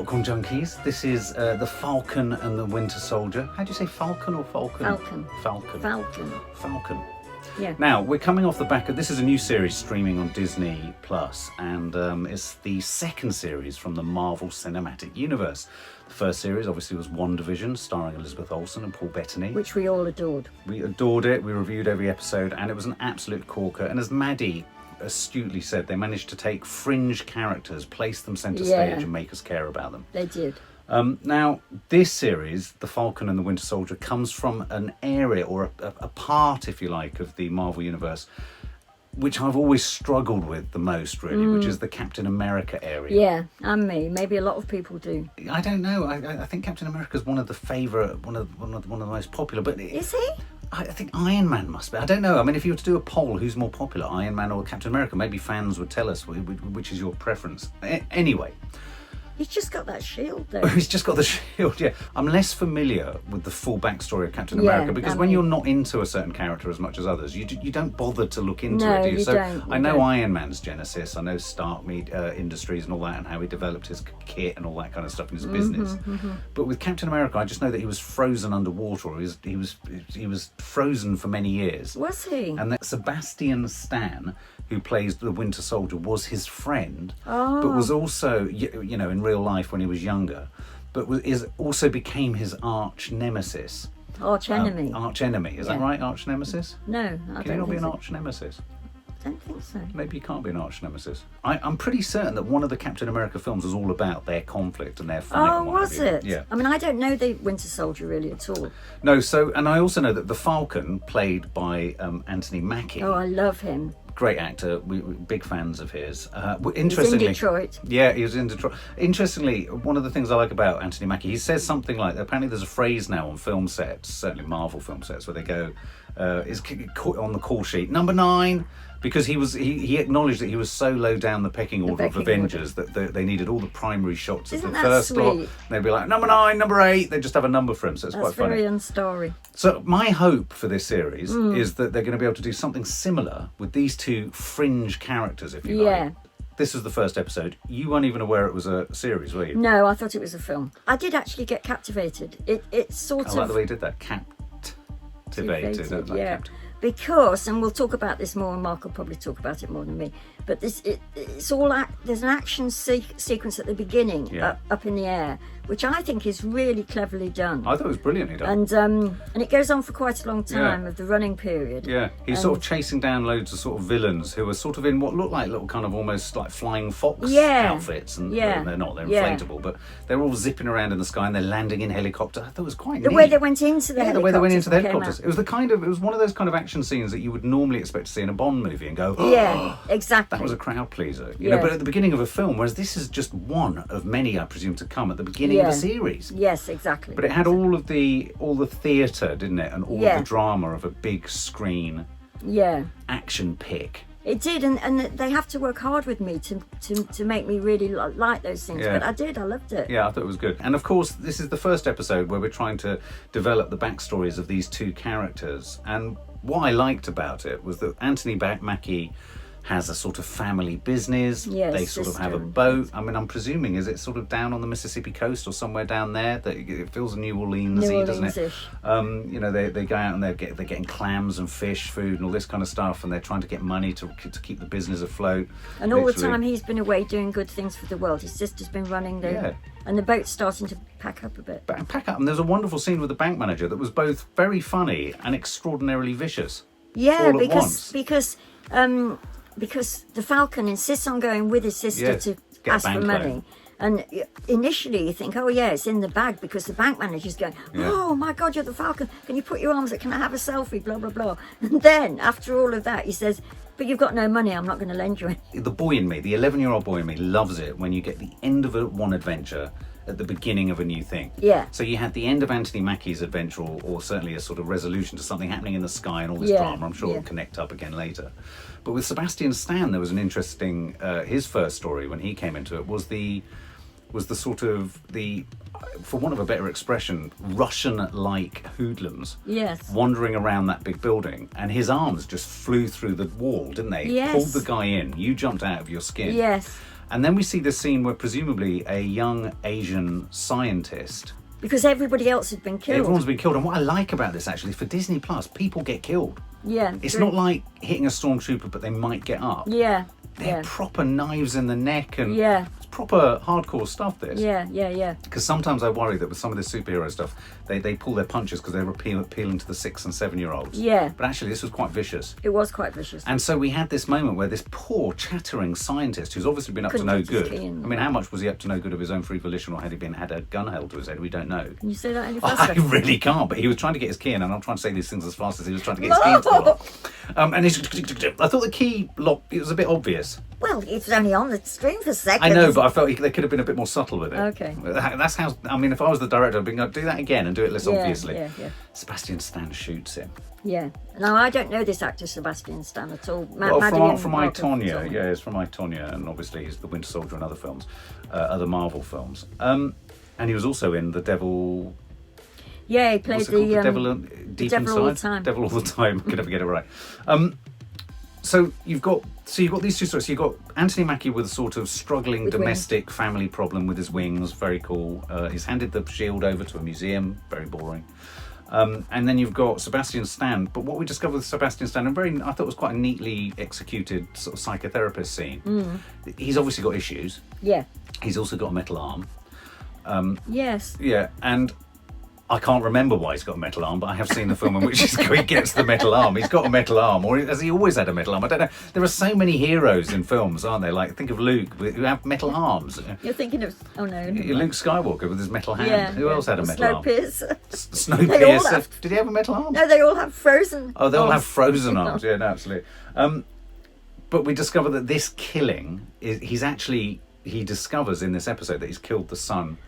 Popcorn Junkies. This is the Falcon and the Winter Soldier. How do you say Falcon or Falcon? Falcon. Falcon. Falcon. Falcon. Yeah. Now, we're coming off the back of, this is a new series streaming on Disney Plus, and it's the second series from the Marvel Cinematic Universe. The first series obviously was WandaVision, starring Elizabeth Olsen and Paul Bettany. Which we all adored. We adored it, we reviewed every episode, and it was an absolute corker. And as Maddie astutely said, they managed to take fringe characters, place them centre stage and make us care about them. They did. Now, this series, The Falcon and the Winter Soldier, comes from an area, or a part, if you like, of the Marvel Universe, which I've always struggled with the most, really, which is the Captain America area. Yeah, and me. Maybe a lot of people do. I don't know. I think Captain America is one of the favourite, one of the most popular. But Is he? I think Iron Man must be. I don't know. I mean, if you were to do a poll, who's more popular, Iron Man or Captain America? Maybe fans would tell us which is your preference. Anyway. He's just got that shield, though. He's just got the shield, yeah. I'm less familiar with the full backstory of Captain America because when you're not into a certain character as much as others, you don't bother to look into it, do you? You So don't, I know Iron Man's genesis, I know Stark Industries and all that, and how he developed his kit and all that kind of stuff in his business. But with Captain America, I just know that he was frozen underwater. Or he was frozen for many years. Was he? And that Sebastian Stan, who plays the Winter Soldier, was his friend, but was also, you know, in real life when he was younger, but also became his arch nemesis. Arch enemy. Arch enemy, is that right? Arch nemesis? No, I don't think so. Can you not be an arch nemesis? I don't think so. Maybe you can't be an arch nemesis. I'm pretty certain that one of the Captain America films was all about their conflict and their fight. Oh, was it? Yeah. I mean, I don't know the Winter Soldier really at all. No, and I also know that the Falcon, played by Anthony Mackie. Oh, I love him. Great actor, we're big fans of his. He's in Detroit. Yeah, he was in Detroit. Interestingly, one of the things I like about Anthony Mackie, he says something like, apparently there's a phrase now on film sets, certainly Marvel film sets, where they go, is on the call sheet, number 9, because he acknowledged that he was so low down the pecking order of Avengers that they needed all the primary shots of the first lot. They'd be like, number 9, number 8, they'd just have a number for him, so it's quite funny. That's very un-story. So my hope for this series is that they're going to be able to do something similar with these two fringe characters, if you like. This was the first episode. You weren't even aware it was a series, were you? No, I thought it was a film. I did actually get captivated. It's sort of... I like the way you did that. Captivated. Yeah. Because, and we'll talk about this more, and Mark will probably talk about it more than me, but it's all there's an action sequence at the beginning up in the air, which I think is really cleverly done. I thought it was brilliantly done. And it goes on for quite a long time of the running period. Yeah, he's sort of chasing down loads of sort of villains who are sort of in what look like little kind of almost like flying fox outfits, and they're not, they're inflatable, but they're all zipping around in the sky and they're landing in helicopters. I thought it was quite neat. The way they went into the helicopters. The way they went into the helicopters. It was one of those kind of action scenes that you would normally expect to see in a Bond movie and go, yeah, exactly. That was a crowd pleaser. You know, but at the beginning of a film, whereas this is just one of many, I presume, to come at the beginning of a series. Yes, exactly. But it had all the theatre, didn't it? And all of the drama of a big screen action pick. It did, and they have to work hard with me to make me really like those things. But I did, I loved it. Yeah, I thought it was good. And of course, this is the first episode where we're trying to develop the backstories of these two characters. And what I liked about it was that Anthony Mackie has a sort of family business. Yes, they sort of have a boat. I mean, I'm presuming, is it sort of down on the Mississippi coast or somewhere down there? That it feels New Orleans-y, doesn't it? You know, they go out and they're getting clams and fish food and all this kind of stuff, and they're trying to get money to keep the business afloat. And all the time he's been away doing good things for the world. His sister's been running and the boat's starting to pack up a bit. Pack up, and there's a wonderful scene with the bank manager that was both very funny and extraordinarily vicious. Yeah, because the Falcon insists on going with his sister to ask for money. Loan. And initially you think, oh yeah, it's in the bag, because the bank manager's going, oh my God, you're the Falcon. Can you put your arms up? Can I have a selfie? Blah, blah, blah. And then after all of that, he says, but you've got no money. I'm not going to lend you any. The boy in me, the 11-year-old boy in me, loves it when you get the end of one adventure at the beginning of a new thing. Yeah. So you had the end of Anthony Mackie's adventure, or certainly a sort of resolution to something happening in the sky and all this drama. I'm sure it'll connect up again later. But with Sebastian Stan, there was an interesting, his first story when he came into it was the sort of for want of a better expression, Russian-like hoodlums wandering around that big building, and his arms just flew through the wall, didn't they? Yes. Pulled the guy in. You jumped out of your skin. Yes. And then we see this scene where presumably a young Asian scientist. Because everybody else had been killed. Everyone's been killed. And what I like about this, actually, for Disney Plus, people get killed. Yeah. It's true. not like hitting a stormtrooper, but they might get up. Yeah. They're Yeah. proper knives in the neck and Yeah. it's proper hardcore stuff, this. Yeah. Because sometimes I worry that with some of this superhero stuff, they pull their punches because they're appealing to the 6 and 7 year olds. Yeah. But actually, this was quite vicious. It was quite vicious. And so we had this moment where this poor chattering scientist, who's obviously been up Couldn't to no get his good. key in. I mean, how much was he up to no good of his own free volition, or had he had a gun held to his head? We don't know. Can you say that any I faster? really can't, but he was trying to get his key in, and I'm trying to say these things as fast as he was trying to get his key into the lock. And he's, I thought the key lock, it was a bit obvious. Well, it was only on the screen for seconds. I know, but I felt they could have been a bit more subtle with it. Okay. That's how, I mean, if I was the director, I'd be going, do that again and do it less obviously. Yeah. Sebastian Stan shoots him. Yeah. Now, I don't know this actor, Sebastian Stan, at all. Well, Maddie from and I, Tonya. Malcolm. Yeah, it's from I, Tonya, and obviously he's the Winter Soldier and other films, other Marvel films. And he was also in The Devil... Yeah, he played What's it called? The Devil Deep Devil Inside? All the Time. Devil All the Time. I can never get it right. So you've got these two stories. So you've got Anthony Mackie with a sort of struggling With domestic family problem with his wings. Very cool. He's handed the shield over to a museum. Very boring. And then you've got Sebastian Stan. But what we discovered with Sebastian Stan, I thought it was quite a neatly executed sort of psychotherapist scene. He's obviously got issues. Yeah. He's also got a metal arm. Yes. Yeah, and I can't remember why he's got a metal arm, but I have seen the film in which he gets the metal arm. He's got a metal arm, or has he always had a metal arm? I don't know. There are so many heroes in films, aren't there? Like, think of Luke, who have metal arms. You're thinking of... Oh, no. Luke Skywalker with his metal hand. Yeah. Who else had a metal arm? Snowpiercer. Snowpiercer. They all have. Did he have a metal arm? No, they all have frozen Oh, they all have arms. frozen arms. Yeah, no, absolutely. But we discover that this killing, he discovers in this episode that he's killed the son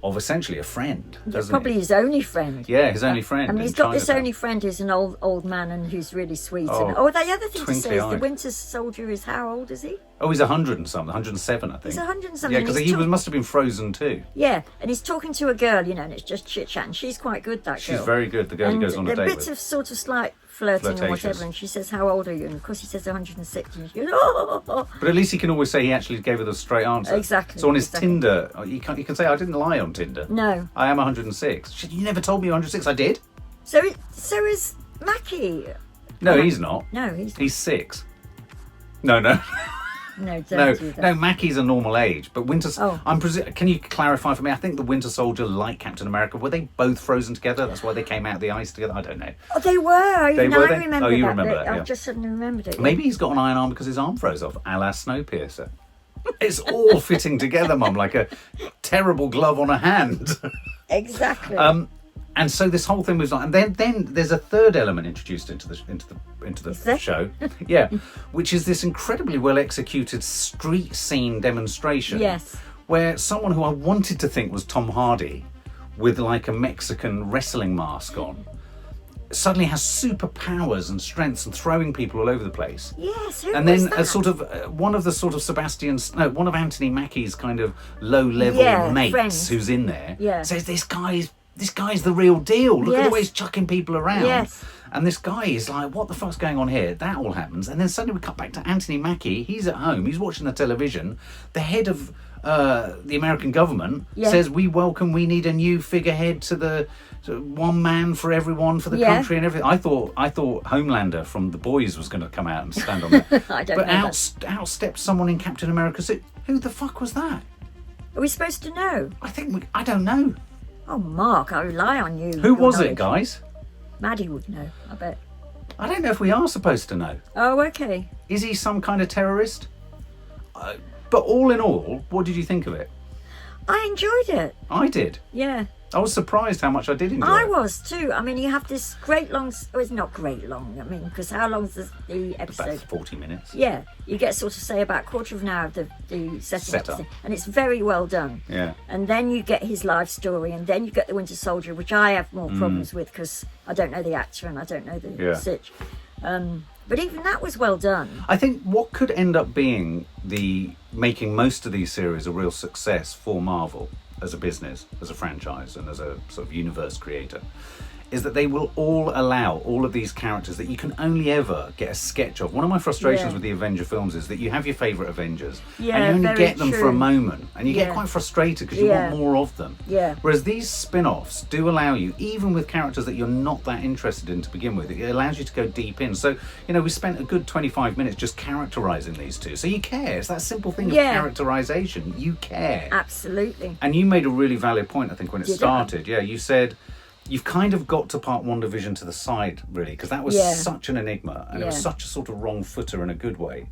of essentially a friend, doesn't Probably he? his only friend. Yeah, his only friend. I mean, he's in got this Chinatown. only friend who's an old man and who's really sweet. Oh, And, the other thing to say is the twinkly-eyed. Winter Soldier is how old is he? Oh, he's 100 and something, 107, I think. He's 100 and something. Yeah, because He's he must have been frozen too. Yeah, and he's talking to a girl, and it's just chit chat, and she's quite good. That She's girl. very good. The girl he And goes on a there are date bits with. of sort of slight flirting or Flirtatious. whatever, and she says, "How old are you?" And of course he says 106, and she goes, "Oh." But at least he can always say he actually gave her the straight answer. Exactly, So on his exactly. Tinder, you can say, I didn't lie on Tinder. No. I am 106. You never told me you're 106. I did. So is Mackie. No, he's not. No, he's He's 6. No. no. Don't No, do that. no. Mackie's a normal age, but Winter. Oh. Can you clarify for me? I think the Winter Soldier, like Captain America, were they both frozen together? That's why they came out of the ice together. I don't know. Oh, they were. They Even were, I they? remember Oh, you that. remember that, yeah. I've just suddenly remembered it. Maybe he's got an iron arm because his arm froze off, a la Snowpiercer. It's all fitting together, Mum, like a terrible glove on a hand. Exactly. And so this whole thing moves on, and then there's a third element introduced into the Is there? show, yeah, which is this incredibly well executed street scene demonstration. Yes. Where someone who I wanted to think was Tom Hardy, with like a Mexican wrestling mask on, suddenly has superpowers and strengths and throwing people all over the place. Yes. Who And was then that? a sort of one of Anthony Mackie's kind of low-level mates friends. who's in there says this guy's the real deal. Look at the way he's chucking people around. Yes. And this guy is like, what the fuck's going on here? That all happens, and then suddenly we cut back to Anthony Mackie. He's at home. He's watching the television. The head of the American government says, we need a new figurehead to one man for everyone for the country and everything. I thought Homelander from The Boys was going to come out and stand on there. I don't but know. out stepped someone in Captain America suit. Who the fuck was that? Are we supposed to know? I don't know. Oh, Mark, I rely on you. Who your was it, knowledge. guys? Maddie would know, I bet. I don't know if we are supposed to know. Oh, okay. Is he some kind of terrorist? But all in all, what did you think of it? I enjoyed it. I did. Yeah. I was surprised how much I did enjoy I it. was too. I mean, you have this great long... Oh, it's not great long. I mean, because how long's the About episode? 40 minutes. Yeah. You get sort of, say, about a quarter of an hour of the setting up. Setup. Thing, and it's very well done. Yeah. And then you get his life story, and then you get the Winter Soldier, which I have more problems with because I don't know the actor and I don't know the sitch. But even that was well done. I think what could end up being making most of these series a real success for Marvel as a business, as a franchise, and as a sort of universe creator, is that they will all allow all of these characters that you can only ever get a sketch of. One of my frustrations with the Avenger films is that you have your favourite Avengers and you only get them for a moment, and you get quite frustrated because you want more of them. Whereas these spin-offs do allow you, even with characters that you're not that interested in to begin with, it allows you to go deep in. So, you know, we spent a good 25 minutes just characterising these two. So you care. It's that simple thing of characterisation. You care. Absolutely. And you made a really valid point, I think, when it started. Yeah, you said you've kind of got to part WandaVision to the side, really, because that was such an enigma, and it was such a sort of wrong footer in a good way,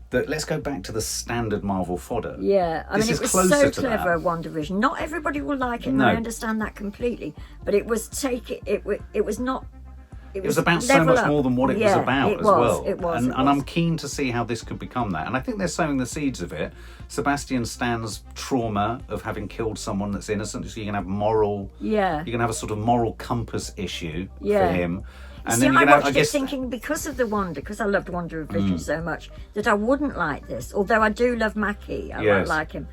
that let's go back to the standard Marvel fodder. Yeah, I mean, it was so clever, WandaVision. Not everybody will like it, and I understand that completely, but it was it was not... It was about so much more than what it was about as well. It was. And I'm keen to see how this could become that. And I think they're sowing the seeds of it. Sebastian Stan's trauma of having killed someone that's innocent, so you can have moral... Yeah. You can have a sort of moral compass issue for him. And see, then I watched it thinking, because of the Wanda, because I loved WandaVision so much, that I wouldn't like this. Although I do love Mackie. I don't like him.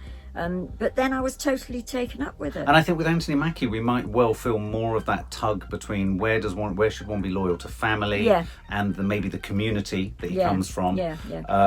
But then I was totally taken up with it. And I think with Anthony Mackie, we might well feel more of that tug between where should one be loyal to family and maybe the community that he comes from,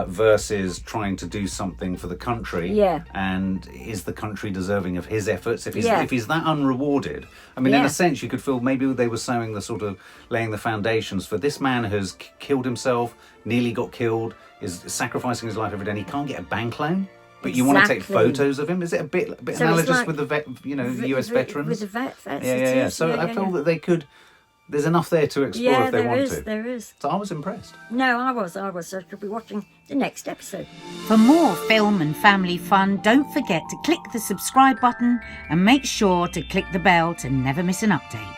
versus trying to do something for the country. Yeah. And is the country deserving of his efforts? If he's that unrewarded, I mean, in a sense, you could feel maybe they were sowing the sort of laying the foundations for this man has killed himself, nearly got killed, is sacrificing his life every day, and he can't get a bank loan. But you want to take photos of him? Is it a bit so analogous like with the US veterans? With the vets, yeah. So I feel that they could. There's enough there to explore if they want to. There is. So I was impressed. No, I was. So I could be watching the next episode. For more film and family fun, don't forget to click the subscribe button and make sure to click the bell to never miss an update.